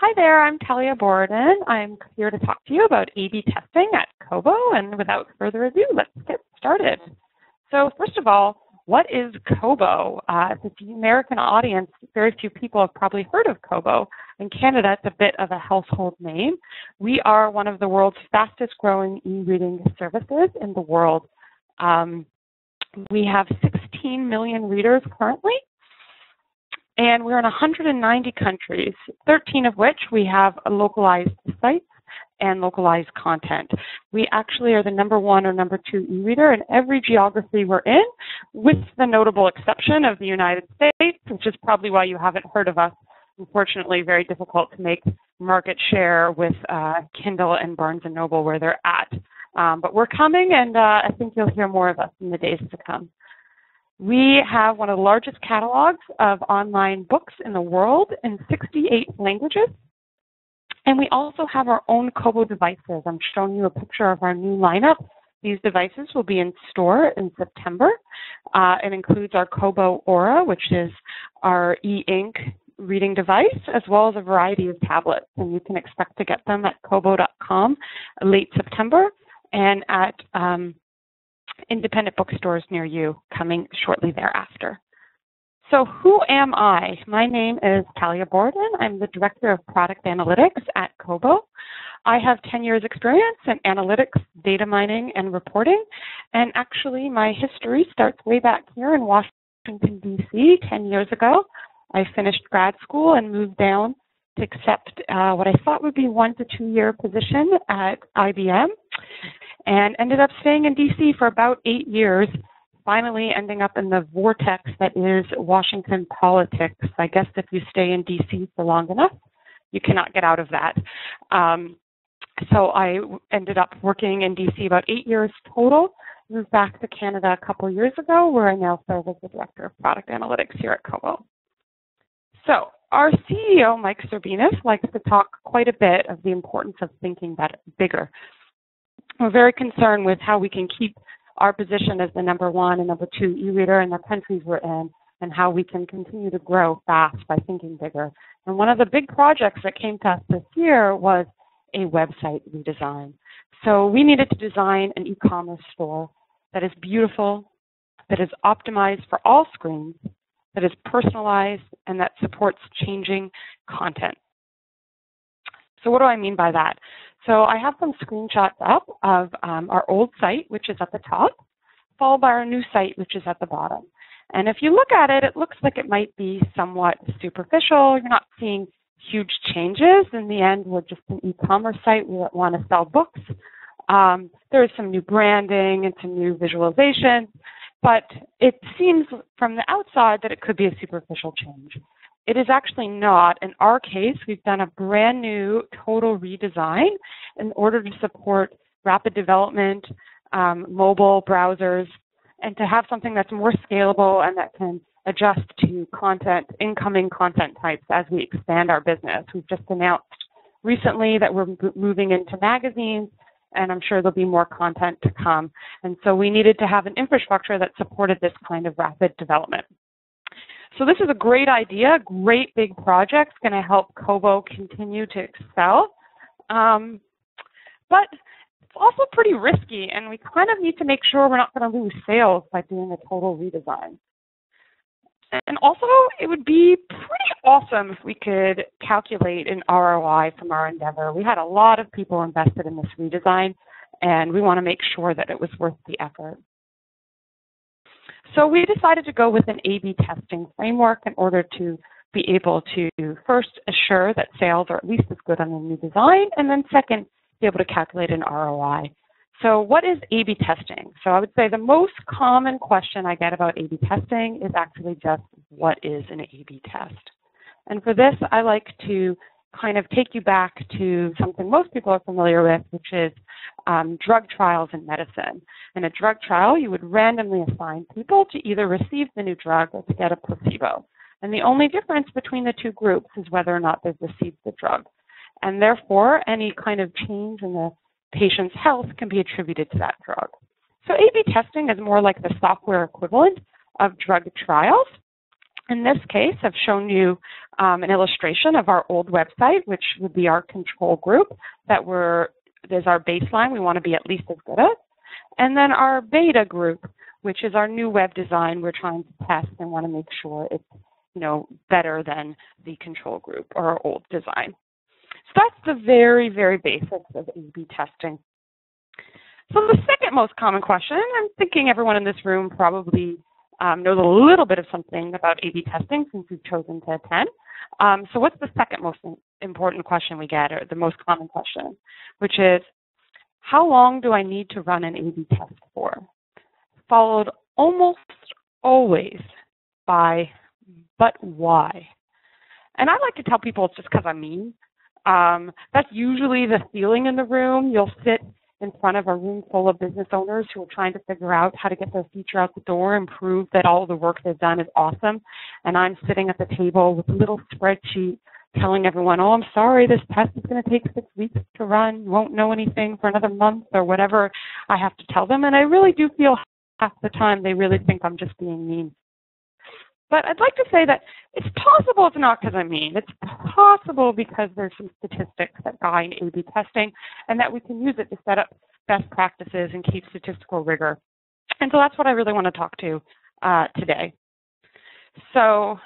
Hi there, I'm Talia Borden. I'm here to talk to you about A/B testing at Kobo, and without further ado, let's get started. So first of all, what is Kobo? For the American audience, very few people have probably heard of Kobo. In Canada, it's a bit of a household name. We are one of the world's fastest growing e-reading services in the world. We have 16 million readers currently, and we're in 190 countries, 13 of which we have localized sites and localized content. We actually are the #1 or #2 e-reader in every geography we're in, with the notable exception of the United States, which is probably why you haven't heard of us. Unfortunately, very difficult to make market share with Kindle and Barnes & Noble where they're at. But we're coming, and I think you'll hear more of us in the days to come. We have one of the largest catalogs of online books in the world in 68 languages. And we also have our own Kobo devices. I'm showing you a picture of our new lineup. These devices will be in store in September. It includes our Kobo Aura, which is our e-ink reading device, as well as a variety of tablets. And you can expect to get them at kobo.com late September and at independent bookstores near you coming shortly thereafter. So who am I? My name is Talia Borden. I'm the Director of Product Analytics at Kobo. I have 10 years experience in analytics, data mining, and reporting. And actually, my history starts way back here in Washington, D.C. 10 years ago. I finished grad school and moved down to accept what I thought would be 1 to 2 year position at IBM, and ended up staying in D.C. for about 8 years, finally ending up in the vortex that is Washington politics. I guess if you stay in D.C. for long enough, you cannot get out of that. So I ended up working in D.C. about 8 years total, moved back to Canada a couple years ago, where I now serve as the Director of Product Analytics here at Kobo. So our CEO, Mike Serbinis, likes to talk quite a bit of the importance of thinking bigger. We're very concerned with how we can keep our position as the #1 and #2 e-reader in the countries we're in, and how we can continue to grow fast by thinking bigger. And one of the big projects that came to us this year was a website redesign. So we needed to design an e-commerce store that is beautiful, that is optimized for all screens, that is personalized, and that supports changing content. So what do I mean by that? So I have some screenshots up of our old site, which is at the top, followed by our new site, which is at the bottom. And if you look at it, it looks like it might be somewhat superficial. You're not seeing huge changes. In the end, we're just an e-commerce site. We want to sell books. There is some new branding and some new visualization, but it seems from the outside that it could be a superficial change. It is actually not. In our case, we've done a brand new total redesign in order to support rapid development, mobile browsers, and to have something that's more scalable and that can adjust to content, incoming content types as we expand our business. We've just announced recently that we're moving into magazines, and I'm sure there'll be more content to come. And so we needed to have an infrastructure that supported this kind of rapid development. So this is a great idea, great big project. It's going to help Kobo continue to excel. But it's also pretty risky, and we kind of need to make sure we're not going to lose sales by doing a total redesign. And also, it would be pretty awesome if we could calculate an ROI from our endeavor. We had a lot of people invested in this redesign, and we want to make sure that it was worth the effort. So we decided to go with an A/B testing framework in order to be able to first assure that sales are at least as good on the new design, and then second, be able to calculate an ROI. So what is A/B testing? So I would say the most common question I get about A/B testing is actually just, what is an A/B test? And for this, I like to kind of take you back to something most people are familiar with, which is drug trials in medicine. In a drug trial, you would randomly assign people to either receive the new drug or to get a placebo. And the only difference between the two groups is whether or not they've received the drug. And therefore, any kind of change in the patient's health can be attributed to that drug. So A/B testing is more like the software equivalent of drug trials. In this case, I've shown you an illustration of our old website, which would be our control group that is our baseline we want to be at least as good at. And then our beta group, which is our new web design we're trying to test and want to make sure it's better than the control group or our old design. So that's the very, very basics of A/B testing. So the second most common question, I'm thinking everyone in this room probably knows a little bit of something about A/B testing since you've chosen to attend. So what's the second most important question we get, or the most common question, which is, how long do I need to run an A/B test for? Followed almost always by, but why? And I like to tell people it's just because I'm mean. That's usually the feeling in the room. You'll sit in front of a room full of business owners who are trying to figure out how to get their feature out the door and prove that all the work they've done is awesome. And I'm sitting at the table with a little spreadsheet telling everyone, oh, I'm sorry, this test is going to take 6 weeks to run. You won't know anything for another month or whatever I have to tell them. And I really do feel half the time they really think I'm just being mean. But I'd like to say that it's possible it's not because I'm mean. It's possible because there's some statistics that guide A/B testing and that we can use it to set up best practices and keep statistical rigor. And so that's what I really want to talk to today. So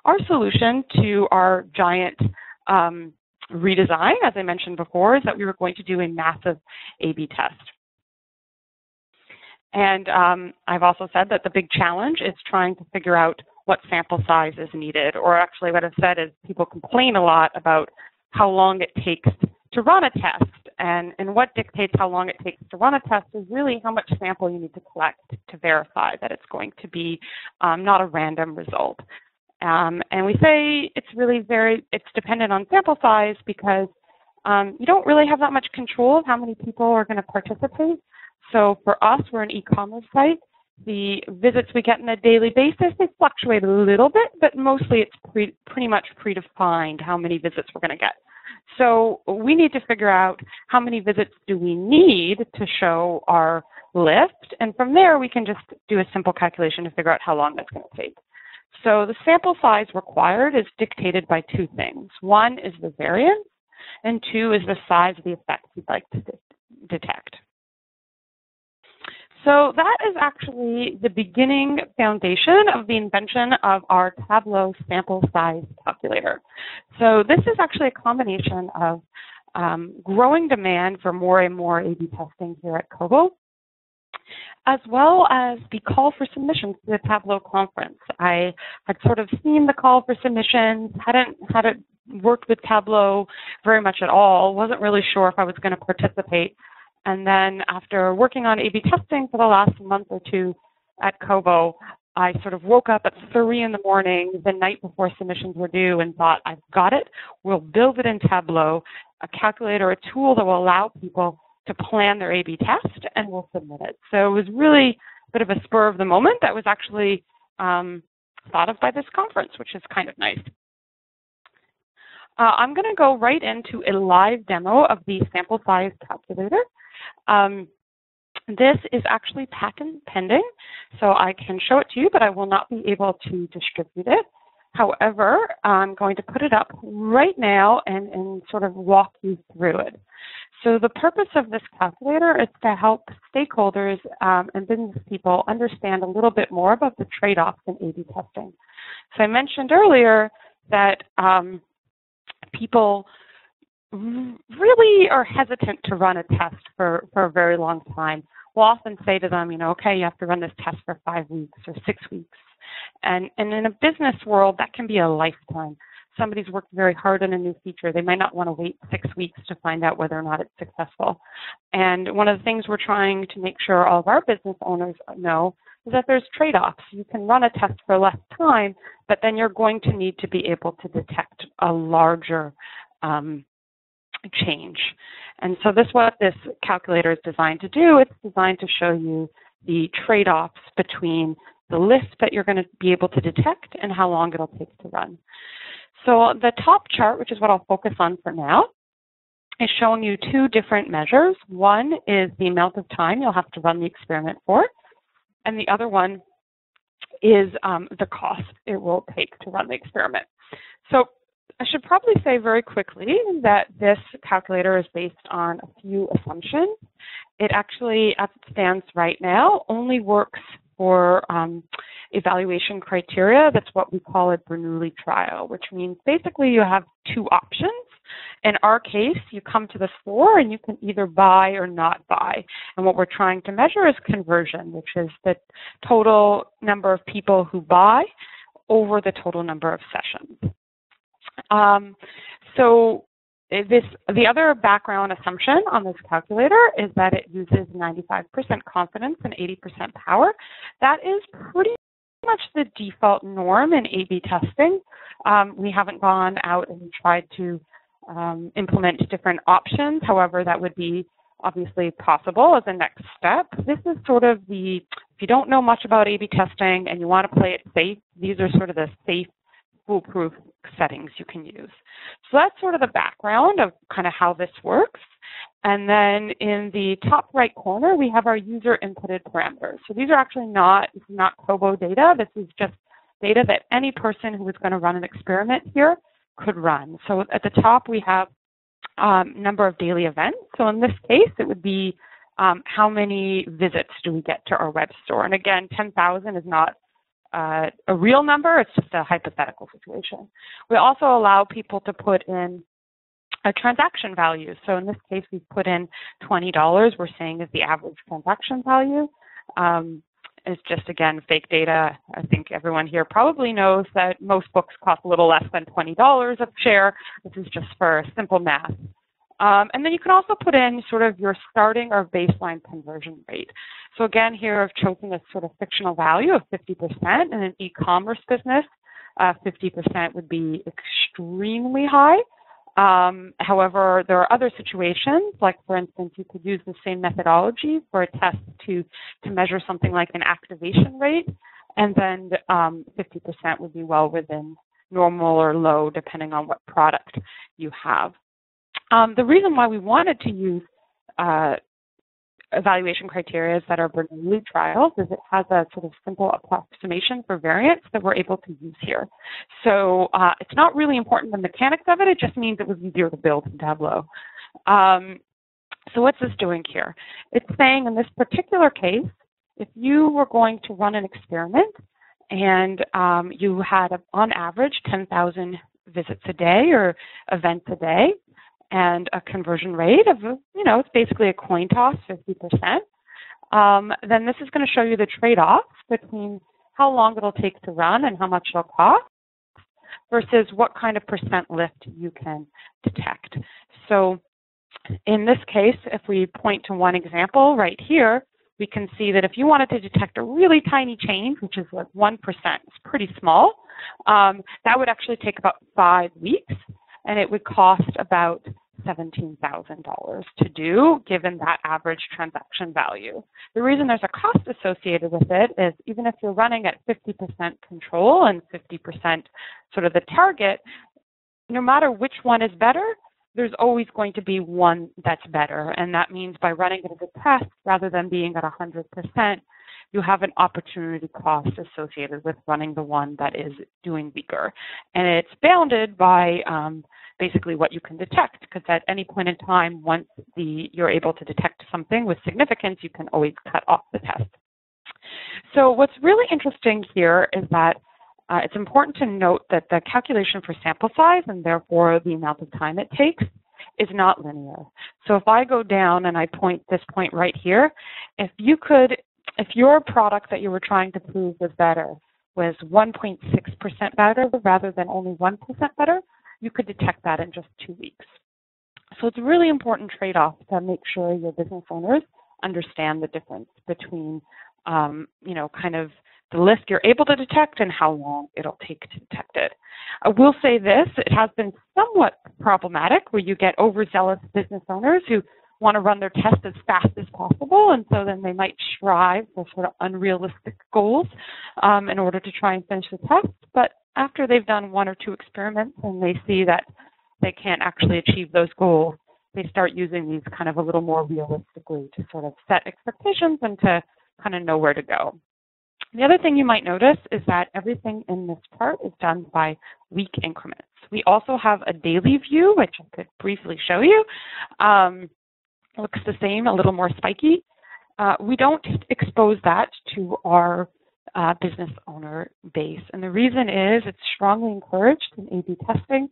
our solution to our giant redesign, as I mentioned before, is that we were going to do a massive A/B test. And I've also said that the big challenge is trying to figure out what sample size is needed, or actually what I've said is people complain a lot about how long it takes to run a test. And what dictates how long it takes to run a test is really how much sample you need to collect to verify that it's going to be not a random result. And we say it's dependent on sample size because you don't really have that much control of how many people are going to participate. So for us, we're an e-commerce site. The visits we get on a daily basis, they fluctuate a little bit, but mostly it's pretty much predefined how many visits we're going to get. So we need to figure out how many visits do we need to show our lift, and from there we can just do a simple calculation to figure out how long that's going to take. So the sample size required is dictated by two things. One is the variance, and two is the size of the effects you'd like to detect. So that is actually the beginning foundation of the invention of our Tableau sample size calculator. So this is actually a combination of growing demand for more and more A/B testing here at Kobo, as well as the call for submissions to the Tableau conference. I had sort of seen the call for submissions, hadn't worked with Tableau very much at all, wasn't really sure if I was going to participate. And then after working on A/B testing for the last month or two at Kobo, I sort of woke up at 3 in the morning the night before submissions were due and thought, I've got it. We'll build it in Tableau, a calculator, a tool that will allow people to plan their A/B test, and we'll submit it. So it was really a bit of a spur of the moment that was actually thought of by this conference, which is kind of nice. I'm going to go right into a live demo of the sample size calculator. This is actually patent pending, so I can show it to you, but I will not be able to distribute it. However, I'm going to put it up right now and sort of walk you through it. So the purpose of this calculator is to help stakeholders and business people understand a little bit more about the trade-offs in A/B testing. So I mentioned earlier that people really are hesitant to run a test for a very long time. We'll often say to them, okay, you have to run this test for 5 weeks or 6 weeks. And in a business world, that can be a lifetime. Somebody's worked very hard on a new feature. They might not want to wait 6 weeks to find out whether or not it's successful. And one of the things we're trying to make sure all of our business owners know is that there's trade-offs. You can run a test for less time, but then you're going to need to be able to detect a larger change. And so this is what this calculator is designed to do. It's designed to show you the trade-offs between the lift that you're going to be able to detect and how long it'll take to run. So the top chart, which is what I'll focus on for now, is showing you two different measures. One is the amount of time you'll have to run the experiment for, and the other one is the cost it will take to run the experiment. So I should probably say very quickly that this calculator is based on a few assumptions. It actually, as it stands right now, only works for evaluation criteria. That's what we call a Bernoulli trial, which means basically you have two options. In our case, you come to the store and you can either buy or not buy. And what we're trying to measure is conversion, which is the total number of people who buy over the total number of sessions. The other background assumption on this calculator is that it uses 95% confidence and 80% power. That is pretty much the default norm in A/B testing. We haven't gone out and tried to implement different options. However, that would be obviously possible as a next step. This is sort of if you don't know much about A/B testing and you want to play it safe, these are sort of the safe, foolproof settings you can use. So that's sort of the background of kind of how this works. And then in the top right corner, we have our user inputted parameters. So these are actually not Kobo data. This is just data that any person who is going to run an experiment here could run. So at the top, we have number of daily events. So in this case, it would be how many visits do we get to our web store? And again, 10,000 is not a real number, it's just a hypothetical situation. We also allow people to put in a transaction value. So in this case, we've put in $20, we're saying is the average transaction value. It's just, again, fake data. I think everyone here probably knows that most books cost a little less than $20 a share. This is just for simple math. And then you can also put in sort of your starting or baseline conversion rate. So again, here I've chosen a sort of fictional value of 50%. In an e-commerce business, 50% would be extremely high. However, there are other situations, like for instance, you could use the same methodology for a test to measure something like an activation rate, and then 50% would be well within normal or low, depending on what product you have. The reason why we wanted to use evaluation criteria that are Bernoulli trials is it has a sort of simple approximation for variance that we're able to use here. So it's not really important the mechanics of it, it just means it was easier to build in Tableau. So what's this doing here? It's saying in this particular case, if you were going to run an experiment and you had, on average, 10,000 visits a day or events a day, and a conversion rate of, it's basically a coin toss, 50%, then this is going to show you the trade-off between how long it'll take to run and how much it'll cost versus what kind of percent lift you can detect. So in this case, if we point to one example right here, we can see that if you wanted to detect a really tiny change, which is like 1%, it's pretty small, that would actually take about 5 weeks, and it would cost about $17,000 to do, given that average transaction value. The reason there's a cost associated with it is even if you're running at 50% control and 50% sort of the target, no matter which one is better, there's always going to be one that's better. And that means by running it as a test, rather than being at 100%, you have an opportunity cost associated with running the one that is doing weaker. And it's bounded by basically what you can detect, because at any point in time, once you're able to detect something with significance, you can always cut off the test. So what's really interesting here is that it's important to note that the calculation for sample size, and therefore the amount of time it takes, is not linear. So if I go down and I point this point right here, if your product that you were trying to prove was better was 1.6% better rather than only 1% better, you could detect that in just 2 weeks. So it's a really important trade-off to make sure your business owners understand the difference between, kind of the lift you're able to detect and how long it'll take to detect it. I will say this, it has been somewhat problematic where you get overzealous business owners who want to run their test as fast as possible, and so then they might strive for sort of unrealistic goals in order to try and finish the test. But after they've done 1 or 2 experiments and they see that they can't actually achieve those goals, they start using these kind of a little more realistically to sort of set expectations and to kind of know where to go. The other thing you might notice is that everything in this chart is done by week increments. We also have a daily view, which I could briefly show you. Looks the same, a little more spiky. We don't expose that to our business owner base. And the reason is it's strongly encouraged in A/B testing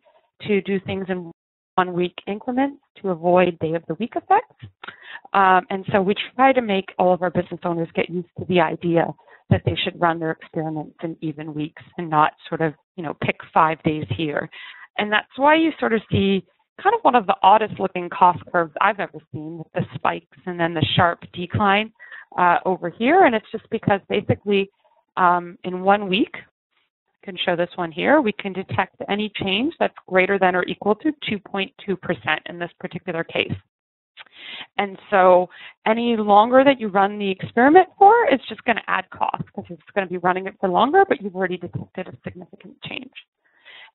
to do things in 1 week increments to avoid day of the week effects. And so we try to make all of our business owners get used to the idea that they should run their experiments in even weeks and not sort of, pick 5 days here. And that's why you sort of see kind of one of the oddest looking cost curves I've ever seen, with the spikes and then the sharp decline over here. And it's just because basically in 1 week, I can show this one here, we can detect any change that's greater than or equal to 2.2% in this particular case. And so any longer that you run the experiment for, it's just going to add cost because it's going to be running it for longer, but you've already detected a significant change.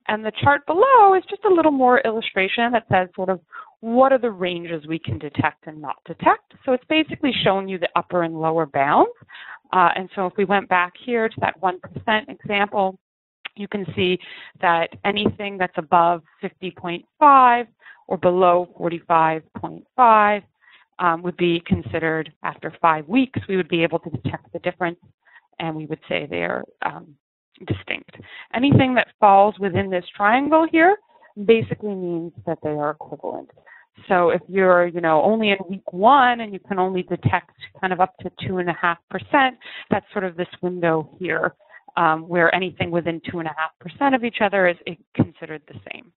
And the chart below is just a little more illustration that says sort of what are the ranges we can detect and not detect. So it's basically showing you the upper and lower bounds. And so if we went back here to that 1% example, you can see that anything that's above 50.5 or below 45.5 would be considered, after 5 weeks, we would be able to detect the difference, and we would say they're distinct. Anything that falls within this triangle here basically means that they are equivalent. So if you're, only in week 1 and you can only detect kind of up to 2.5%, that's sort of this window here where anything within 2.5% of each other is considered the same.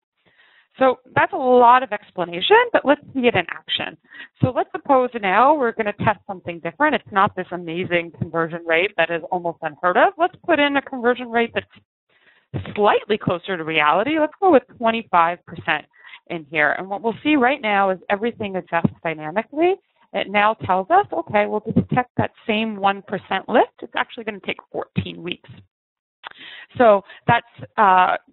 So that's a lot of explanation, but let's see it in action. So let's suppose now we're going to test something different. It's not this amazing conversion rate that is almost unheard of. Let's put in a conversion rate that's slightly closer to reality. Let's go with 25% in here. And what we'll see right now is everything adjusts dynamically. It now tells us, okay, well, to detect that same 1% lift, it's actually going to take 14 weeks. So that's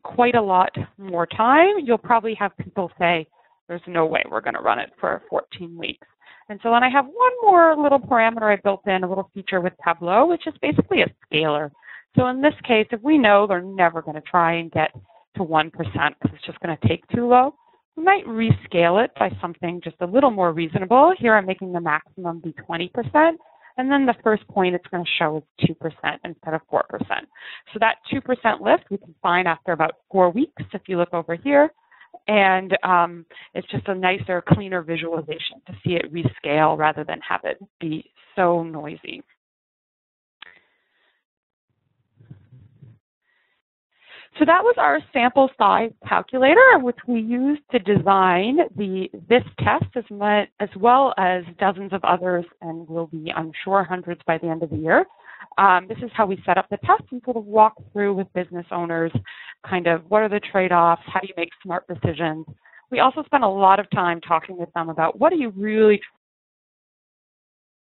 quite a lot more time. You'll probably have people say, there's no way we're going to run it for 14 weeks. And so then I have one more little parameter I built in, a little feature with Tableau, which is basically a scaler. So in this case, if we know they're never going to try and get to 1% because it's just going to take too low, we might rescale it by something just a little more reasonable. Here I'm making the maximum be 20%. And then the first point it's going to show is 2% instead of 4%. So that 2% lift we can find after about 4 weeks if you look over here. And it's just a nicer, cleaner visualization to see it rescale rather than have it be so noisy. So that was our sample size calculator, which we used to design this test as well as dozens of others, and will be, I'm sure, hundreds by the end of the year. This is how we set up the test and sort of walk through with business owners kind of what are the trade-offs, how do you make smart decisions. We also spent a lot of time talking with them about what are you really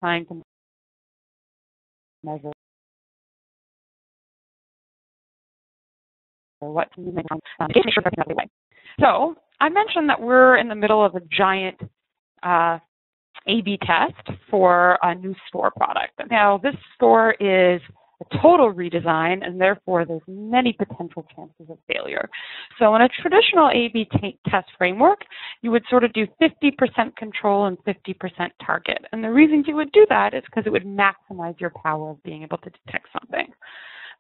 trying to measure. Or what can you make sure that's the way. So I mentioned that we're in the middle of a giant A/B test for a new store product. Now this store is a total redesign, and therefore there's many potential chances of failure. So in a traditional A/B test framework, you would sort of do 50% control and 50% target. And the reason you would do that is because it would maximize your power of being able to detect something.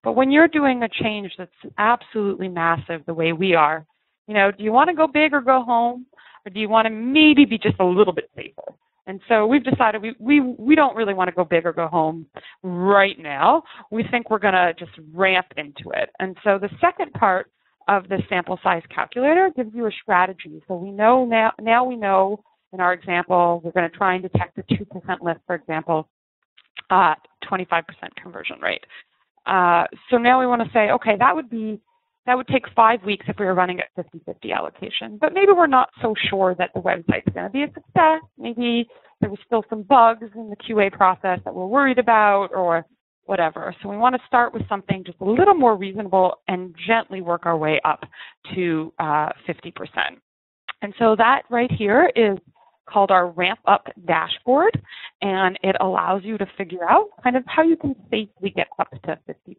But when you're doing a change that's absolutely massive the way we are, do you want to go big or go home? Or do you want to maybe be just a little bit safer? And so we've decided we don't really want to go big or go home right now. We think we're going to just ramp into it. And so the second part of the sample size calculator gives you a strategy. So we know now we know in our example, we're going to try and detect a 2% lift, for example, 25% conversion rate. So now we want to say, okay, that would take 5 weeks if we were running at 50-50 allocation. But maybe we're not so sure that the website's going to be a success. Maybe there was still some bugs in the QA process that we're worried about or whatever. So we want to start with something just a little more reasonable and gently work our way up to 50%. And so that right here is called our Ramp Up dashboard, and it allows you to figure out kind of how you can safely get up to 50%.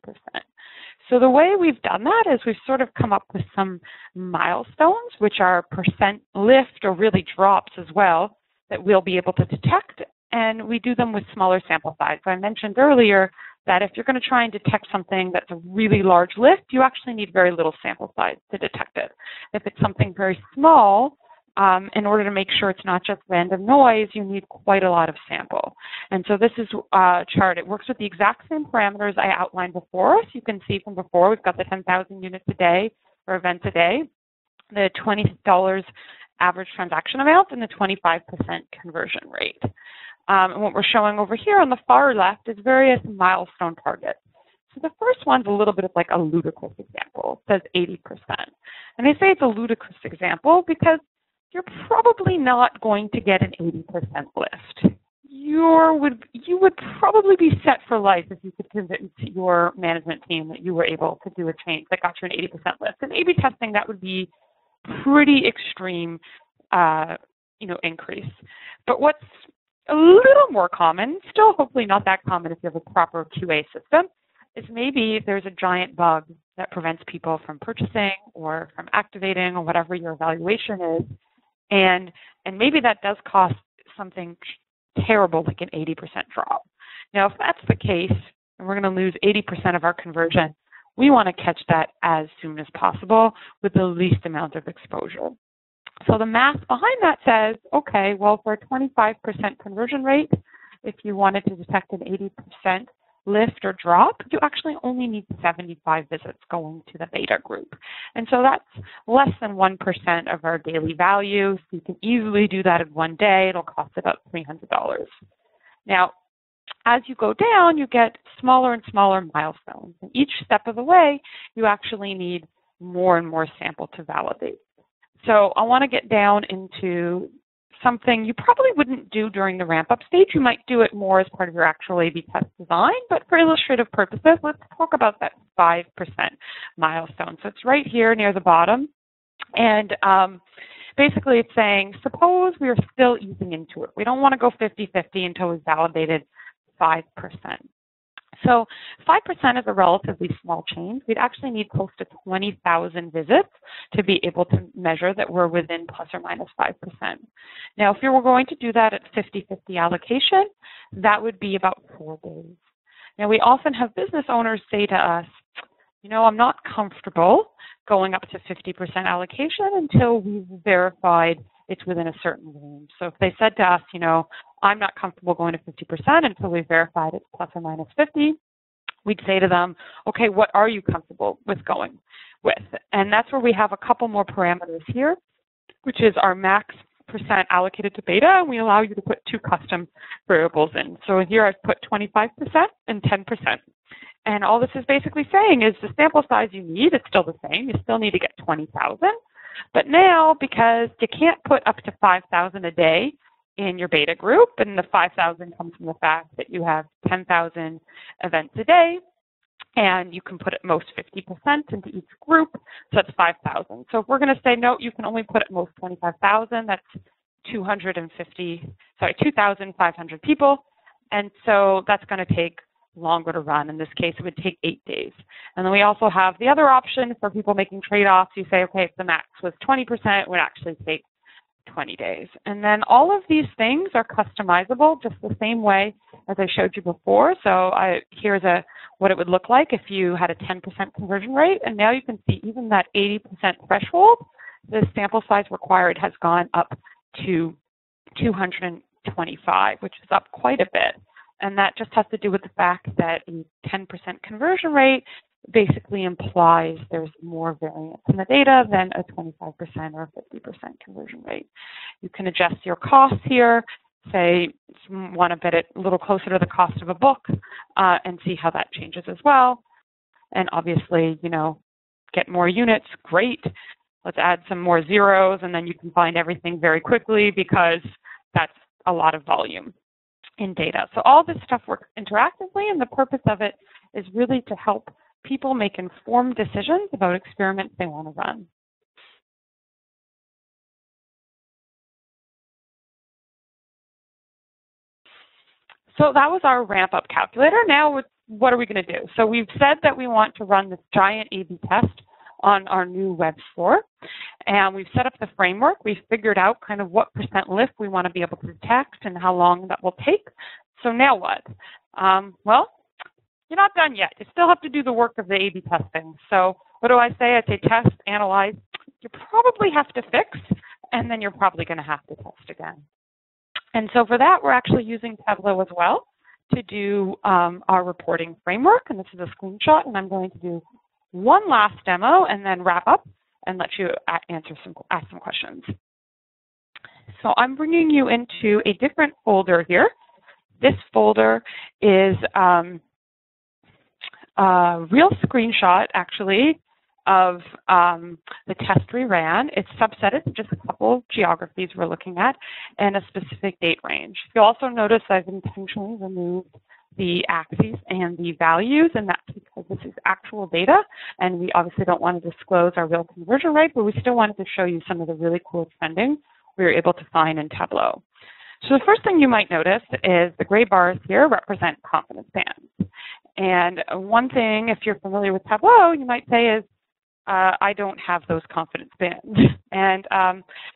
So the way we've done that is we've sort of come up with some milestones, which are percent lift or really drops as well, that we'll be able to detect, and we do them with smaller sample size. So I mentioned earlier that if you're going to try and detect something that's a really large lift, you actually need very little sample size to detect it. If it's something very small, in order to make sure it's not just random noise, you need quite a lot of sample. And so this is a chart. It works with the exact same parameters I outlined before. So you can see from before, we've got the 10,000 units a day or events a day, the $20 average transaction amount, and the 25% conversion rate. And what we're showing over here on the far left is various milestone targets. So the first one's a little bit of like a ludicrous example. It says 80%. And I say it's a ludicrous example because you're probably not going to get an 80% lift. You would probably be set for life if you could convince your management team that you were able to do a change that got you an 80% lift. In A/B testing, that would be pretty extreme, increase. But what's a little more common, still hopefully not that common if you have a proper QA system, is maybe there's a giant bug that prevents people from purchasing or from activating or whatever your evaluation is. And maybe that does cost something terrible like an 80% drop. Now, if that's the case, and we're going to lose 80% of our conversion, we want to catch that as soon as possible with the least amount of exposure. So the math behind that says, okay, well, for a 25% conversion rate, if you wanted to detect an 80% lift or drop, you actually only need 75 visits going to the beta group. And so that's less than 1% of our daily value. So you can easily do that in one day. It'll cost about $300. Now, as you go down, you get smaller and smaller milestones. And each step of the way, you actually need more and more sample to validate. So I want to get down into something you probably wouldn't do during the ramp-up stage. You might do it more as part of your actual A/B test design, but for illustrative purposes, let's talk about that 5% milestone. So it's right here near the bottom, and basically it's saying, suppose we are still easing into it. We don't want to go 50-50 until we've validated 5%. So 5% is a relatively small change. We'd actually need close to 20,000 visits to be able to measure that we're within plus or minus 5%. Now, if you were going to do that at 50-50 allocation, that would be about 4 days. Now, we often have business owners say to us, I'm not comfortable going up to 50% allocation until we've verified it's within a certain range. So if they said to us, I'm not comfortable going to 50% until we've verified it's plus or minus 50, we'd say to them, okay, what are you comfortable with going with? And that's where we have a couple more parameters here, which is our max percent allocated to beta, and we allow you to put 2 custom variables in. So here I've put 25% and 10%. And all this is basically saying is the sample size you need, it's still the same. You still need to get 20,000. But now, because you can't put up to 5,000 a day in your beta group, and the 5,000 comes from the fact that you have 10,000 events a day, and you can put at most 50% into each group, so that's 5,000. So if we're going to say, no, you can only put at most 25,000, that's 2,500 people, and so that's going to take longer to run. In this case, it would take 8 days. And then we also have the other option for people making trade-offs. You say, okay, if the max was 20%, it would actually take 20 days. And then all of these things are customizable just the same way as I showed you before. So here's what it would look like if you had a 10% conversion rate. And now you can see even that 80% threshold, the sample size required has gone up to 225, which is up quite a bit. And that just has to do with the fact that a 10% conversion rate basically implies there's more variance in the data than a 25% or 50% conversion rate. You can adjust your costs here, say want to bet it a little closer to the cost of a book, and see how that changes as well. And obviously, get more units, great. Let's add some more zeros, and then you can find everything very quickly because that's a lot of volume in data. So all this stuff works interactively, and the purpose of it is really to help people make informed decisions about experiments they want to run. So that was our ramp up calculator. Now what are we going to do? So we've said that we want to run this giant A/B test on our new web store. And we've set up the framework. We've figured out kind of what % lift we want to be able to detect and how long that will take. So now what? Well, you're not done yet. You still have to do the work of the A/B testing. So what do I say? I say test, analyze. You probably have to fix, and then you're probably going to have to test again. And so for that, we're actually using Tableau as well to do our reporting framework. And this is a screenshot, and I'm going to do one last demo and then wrap up and let you ask some questions. So I'm bringing you into a different folder here. This folder is a real screenshot, actually, of the test we ran. It's subsetted to just a couple of geographies we're looking at and a specific date range. You'll also notice I've intentionally removed the axes and the values, and that's because this is actual data, and we obviously don't want to disclose our real conversion rate, but we still wanted to show you some of the really cool trending we were able to find in Tableau. So the first thing you might notice is the gray bars here represent confidence bands. And one thing, if you're familiar with Tableau, you might say is, I don't have those confidence bands. And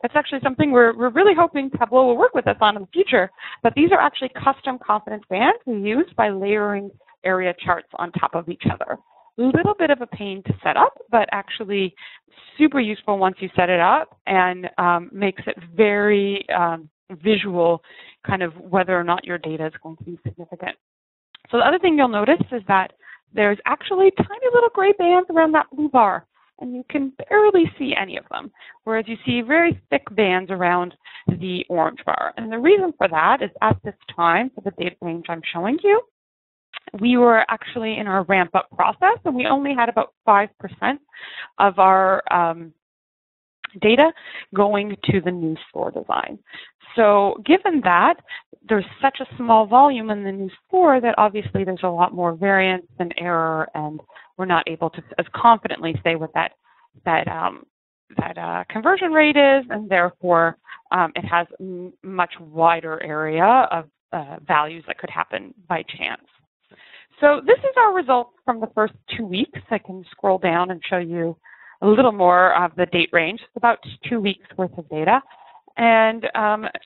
that's actually something we're really hoping Tableau will work with us on in the future. But these are actually custom confidence bands we use by layering area charts on top of each other. A little bit of a pain to set up, but actually super useful once you set it up, and makes it very visual, kind of whether or not your data is going to be significant. So the other thing you'll notice is that there's actually tiny little gray bands around that blue bar, and you can barely see any of them, whereas you see very thick bands around the orange bar. And the reason for that is at this time, for the data range I'm showing you, we were actually in our ramp-up process, and we only had about 5% of our data going to the new store design. So given that there's such a small volume in the new store, that obviously there's a lot more variance and error, and we're not able to as confidently say what that conversion rate is, and therefore it has a much wider area of values that could happen by chance. So this is our results from the first 2 weeks. I can scroll down and show you a little more of the date range. It's about 2 weeks worth of data. And,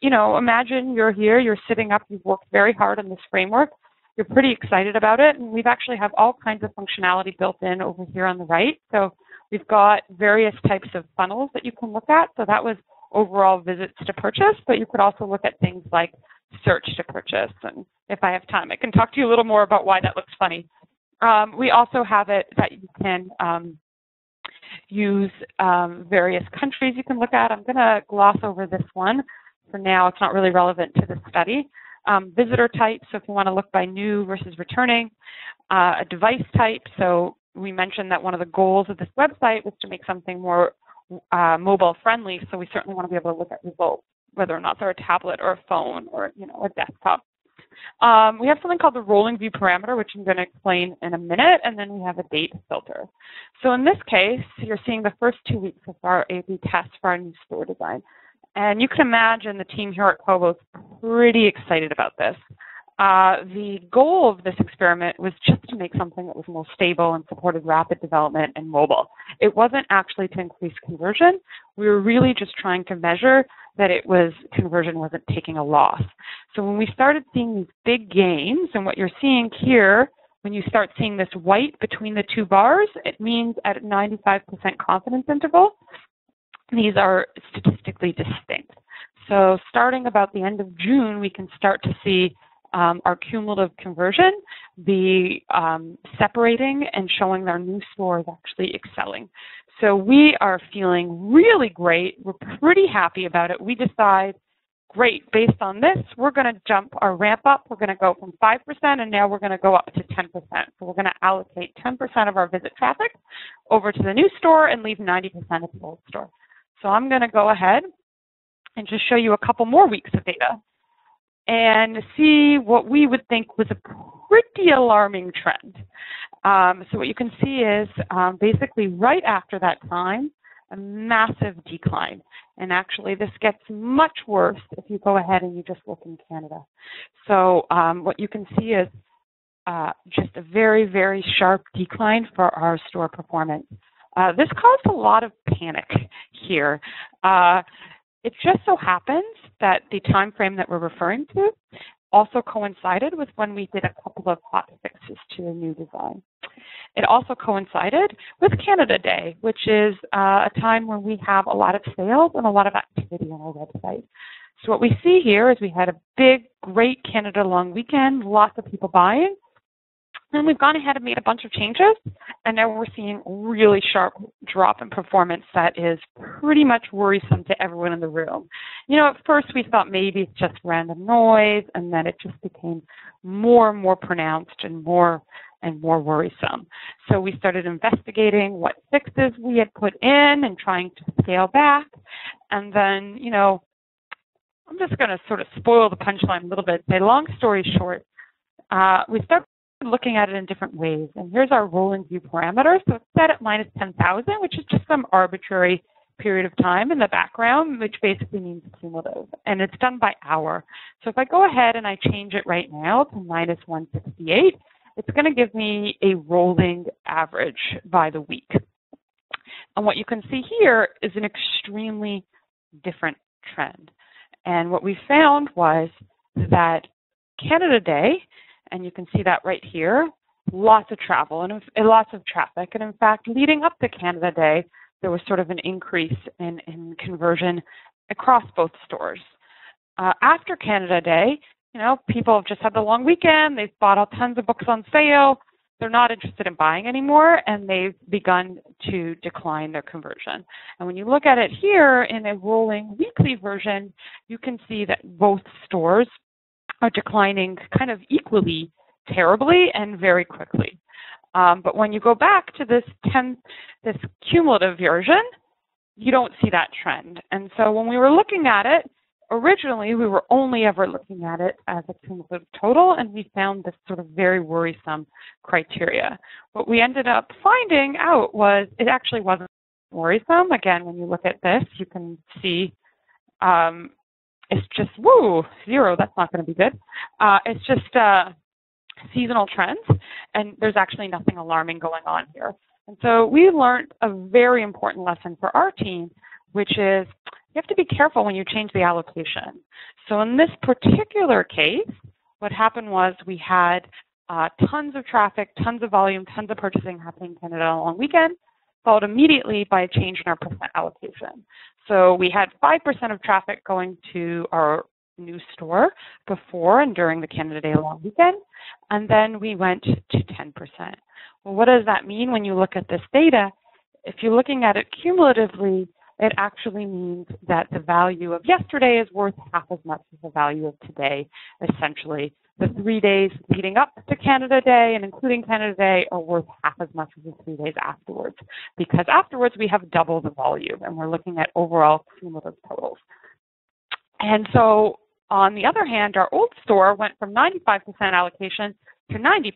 you know, imagine you're here, you're sitting up, you've worked very hard on this framework, you're pretty excited about it, and we've actually have all kinds of functionality built in over here on the right. So we've got various types of funnels that you can look at. So that was overall visits to purchase, but you could also look at things like search to purchase. And if I have time, I can talk to you a little more about why that looks funny. We also have it that you can use various countries you can look at. I'm going to gloss over this one for now. It's not really relevant to the study. Visitor type, so if you want to look by new versus returning. A device type, so we mentioned that one of the goals of this website was to make something more mobile friendly, so we certainly want to be able to look at results, whether or not they're a tablet or a phone or, you know, a desktop. We have something called the rolling view parameter, which I'm going to explain in a minute, and then we have a date filter. So in this case, you're seeing the first 2 weeks of our A/B test for our new store design. And you can imagine the team here at Kobo is pretty excited about this. The goal of this experiment was just to make something that was more stable and supported rapid development and mobile. It wasn't actually to increase conversion. We were really just trying to measure that conversion wasn't taking a loss. So when we started seeing these big gains, and what you're seeing here, when you start seeing this white between the two bars, it means at a 95% confidence interval, these are statistically distinct. So starting about the end of June, we can start to see our cumulative conversion be separating and showing that our new store is actually excelling. So we are feeling really great. We're pretty happy about it. We decide, great, based on this, we're going to jump our ramp up. We're going to go from 5%, and now we're going to go up to 10%. So we're going to allocate 10% of our visit traffic over to the new store and leave 90% of the old store. So I'm going to go ahead and just show you a couple more weeks of data and see what we would think was a pretty alarming trend. So what you can see is basically right after that time, a massive decline. And actually, this gets much worse if you go ahead and you just look in Canada. So what you can see is just a very, very sharp decline for our store performance. This caused a lot of panic here. It just so happens that the time frame that we're referring to also coincided with when we did a couple of hot fixes to the new design. It also coincided with Canada Day, which is a time when we have a lot of sales and a lot of activity on our website. So what we see here is we had a big, great Canada long weekend, lots of people buying. And we've gone ahead and made a bunch of changes, and now we're seeing a really sharp drop in performance that is pretty much worrisome to everyone in the room. You know, at first we thought maybe it's just random noise, and then it just became more and more pronounced and more worrisome. So we started investigating what fixes we had put in and trying to scale back. And then, you know, I'm just going to sort of spoil the punchline a little bit. Say, long story short, we started looking at it in different ways. And here's our rolling view parameter. So it's set at minus 10,000, which is just some arbitrary period of time in the background, which basically means cumulative. And it's done by hour. So if I go ahead and I change it right now to minus 168, it's going to give me a rolling average by the week. And what you can see here is an extremely different trend. And what we found was that Canada Day, and you can see that right here, lots of travel and lots of traffic. And in fact, leading up to Canada Day, there was sort of an increase in conversion across both stores. After Canada Day, you know, people have just had the long weekend, they've bought all tons of books on sale, they're not interested in buying anymore, and they've begun to decline their conversion. And when you look at it here in a rolling weekly version, you can see that both stores are declining kind of equally terribly and very quickly. But when you go back to this cumulative version, you don't see that trend. And so when we were looking at it, originally we were only ever looking at it as a cumulative total, and we found this sort of very worrisome criteria. What we ended up finding out was it actually wasn't worrisome. Again, when you look at this, you can see it's just, woo, 0, that's not going to be good. It's just seasonal trends, and there's actually nothing alarming going on here. And so we learned a very important lesson for our team, which is you have to be careful when you change the allocation. So in this particular case, what happened was we had tons of traffic, tons of volume, tons of purchasing happening in Canada on a long weekend, followed immediately by a change in our percent allocation. So we had 5% of traffic going to our new store before and during the Canada Day long weekend, and then we went to 10%. Well, what does that mean when you look at this data? If you're looking at it cumulatively, it actually means that the value of yesterday is worth half as much as the value of today. Essentially, the 3 days leading up to Canada Day and including Canada Day are worth half as much as the 3 days afterwards, because afterwards we have double the volume and we're looking at overall cumulative totals. And so on the other hand, our old store went from 95% allocation to 90%.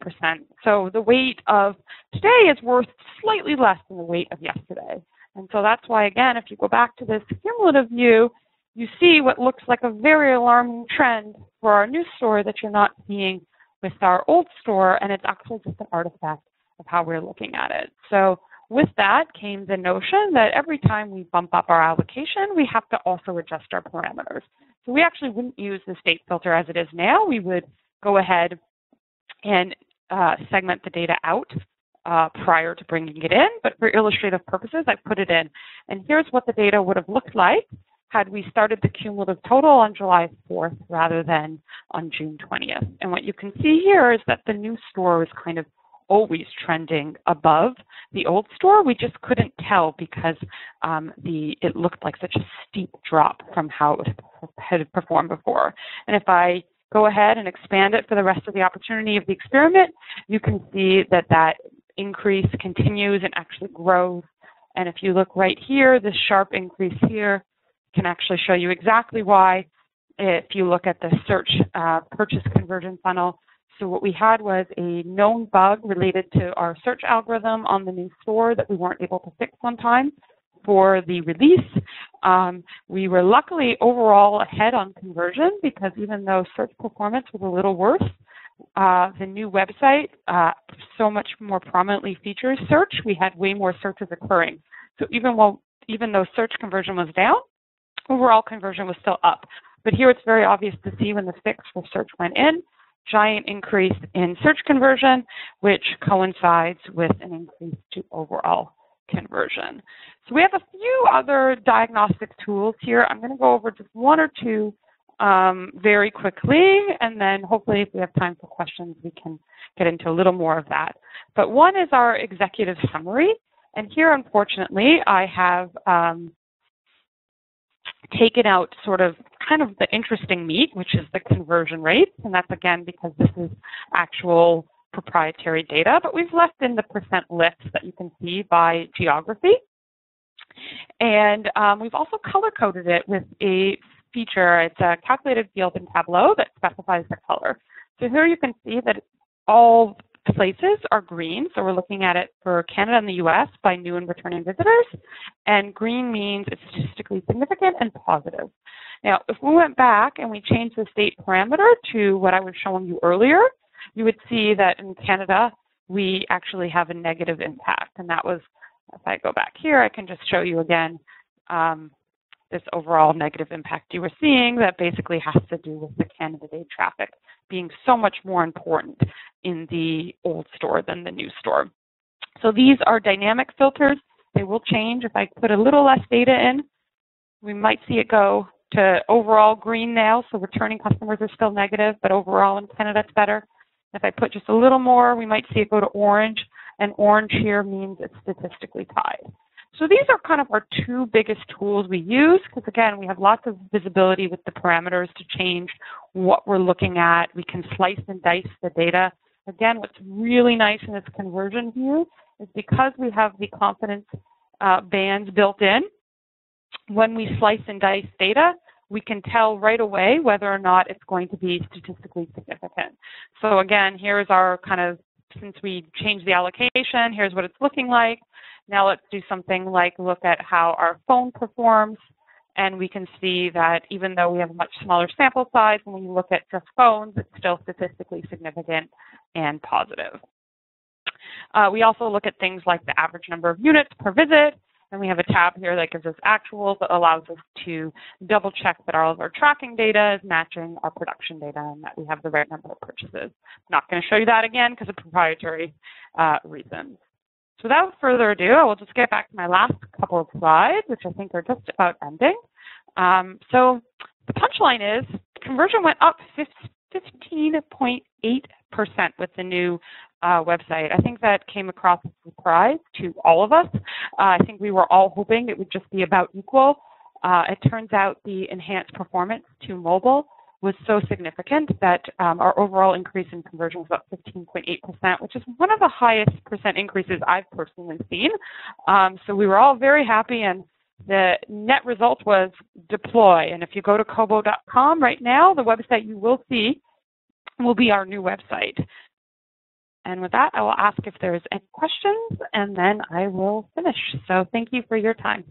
So the weight of today is worth slightly less than the weight of yesterday. And so that's why, again, if you go back to this cumulative view, you see what looks like a very alarming trend for our new store that you're not seeing with our old store, and it's actually just an artifact of how we're looking at it. So with that came the notion that every time we bump up our allocation, we have to also adjust our parameters. So we actually wouldn't use the state filter as it is now. We would go ahead and segment the data out prior to bringing it in, but for illustrative purposes, I put it in. And here's what the data would have looked like had we started the cumulative total on July 4th rather than on June 20th. And what you can see here is that the new store is kind of always trending above the old store. We just couldn't tell because it looked like such a steep drop from how it had performed before. And if I go ahead and expand it for the rest of the opportunity of the experiment, you can see that that increase continues and actually grows. And if you look right here, this sharp increase here can actually show you exactly why. If you look at the search purchase conversion funnel, so what we had was a known bug related to our search algorithm on the new store that we weren't able to fix on time. for the release. We were luckily overall ahead on conversion because even though search performance was a little worse, the new website so much more prominently features search. We had way more searches occurring. So even though search conversion was down, overall conversion was still up. But here it's very obvious to see when the fix for search went in, giant increase in search conversion, which coincides with an increase to overall conversion. So we have a few other diagnostic tools here. I'm going to go over just one or two very quickly, and then hopefully if we have time for questions, we can get into a little more of that. But one is our executive summary. And here, unfortunately, I have taken out sort of kind of the interesting meat, which is the conversion rates. And that's, again, because this is actual proprietary data. But we've left in the percent lifts that you can see by geography. And we've also color-coded it with a feature. It's a calculated field in Tableau that specifies the color. So here you can see that all places are green. So we're looking at it for Canada and the US by new and returning visitors. And green means it's statistically significant and positive. Now, if we went back and we changed the state parameter to what I was showing you earlier, you would see that in Canada, we actually have a negative impact. And that was, if I go back here, I can just show you again this overall negative impact you were seeing that basically has to do with the Canada Day traffic being so much more important in the old store than the new store. So these are dynamic filters. They will change. If I put a little less data in, we might see it go to overall green now, so returning customers are still negative, but overall in Canada it's better. If I put just a little more, we might see it go to orange, and orange here means it's statistically tied. So these are kind of our two biggest tools we use because, again, we have lots of visibility with the parameters to change what we're looking at. We can slice and dice the data. Again, what's really nice in this conversion view is because we have the confidence bands built in, when we slice and dice data, we can tell right away whether or not it's going to be statistically significant. So again, here's our kind of, since we changed the allocation, here's what it's looking like. Now let's do something like look at how our phone performs, and we can see that even though we have a much smaller sample size, when we look at just phones, it's still statistically significant and positive. We also look at things like the average number of units per visit, and we have a tab here that gives us actuals that allows us to double check that all of our tracking data is matching our production data and that we have the right number of purchases. I'm not going to show you that again because of proprietary reasons. So without further ado, I will just get back to my last couple of slides, which I think are just about ending. So the punchline is conversion went up 15.8% with the new website. I think that came across as a surprise to all of us. I think we were all hoping it would just be about equal. It turns out the enhanced performance to mobile was so significant that our overall increase in conversion was about 15.8%, which is one of the highest percent increases I've personally seen. So we were all very happy, and the net result was deploy. And if you go to kobo.com right now, the website you will see will be our new website. And with that, I will ask if there's any questions, and then I will finish. So thank you for your time.